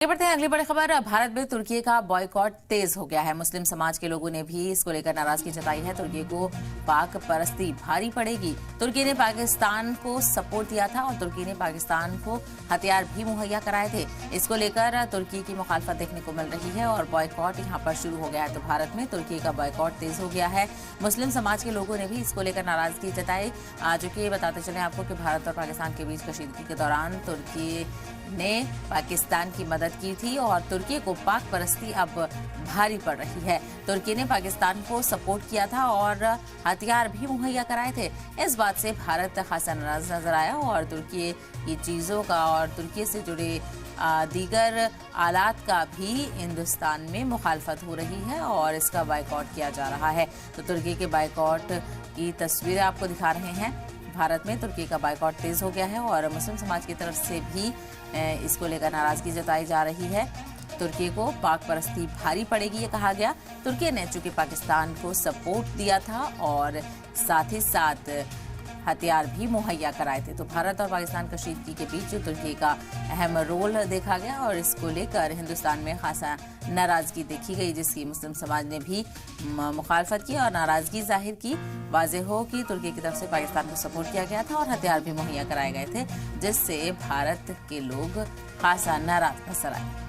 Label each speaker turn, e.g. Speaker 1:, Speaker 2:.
Speaker 1: आगे बढ़ते हैं अगली बड़ी खबर। भारत में तुर्की का बॉयकॉट तेज हो गया है। मुस्लिम समाज के लोगों ने भी इसको लेकर नाराजगी जताई है। तुर्की को पाक परस्ती भारी पड़ेगी। तुर्की ने पाकिस्तान को सपोर्ट दिया था और तुर्की ने पाकिस्तान को हथियार भी मुहैया कराए थे। इसको लेकर तुर्की की मुखालफत देखने को मिल रही है और बॉयकॉट यहाँ पर शुरू हो गया है। तो भारत में तुर्की का बॉयकॉट तेज हो गया है। मुस्लिम समाज के लोगों ने भी इसको लेकर नाराजगी जताई। जो कि बताते चले आपको कि भारत और पाकिस्तान के बीच कशीदगी के दौरान तुर्की ने पाकिस्तान की मदद की थी और तुर्की को पाक परस्ती अब भारी पड़ रही है। तुर्की ने पाकिस्तान को सपोर्ट किया था और हथियार भी मुहैया कराए थे। इस बात से भारत खासा नाराज नजर आया और तुर्की की चीजों का और तुर्की से जुड़े दीगर आलात का भी हिंदुस्तान में मुखालफत हो रही है और इसका बायकॉट किया जा रहा है। तो तुर्की के बायकॉट की तस्वीरें आपको दिखा रहे हैं। भारत में तुर्की का बायकॉट तेज हो गया है और मुस्लिम समाज की तरफ से भी इसको लेकर नाराजगी जताई जा रही है। तुर्की को पाक परस्ती भारी पड़ेगी, ये कहा गया। तुर्की ने चूंकि पाकिस्तान को सपोर्ट दिया था और साथ ही साथ हथियार भी मुहैया कराए थे। तो भारत और पाकिस्तान कशीदगी के बीच तुर्की का अहम रोल देखा गया और इसको लेकर हिंदुस्तान में खासा नाराजगी देखी गई, जिसकी मुस्लिम समाज ने भी मुखालफत की और नाराजगी जाहिर की। वाज़ेह हो कि तुर्की की तरफ से पाकिस्तान को सपोर्ट किया गया था और हथियार भी मुहैया कराए गए थे, जिससे भारत के लोग खासा नाराज नजर आए।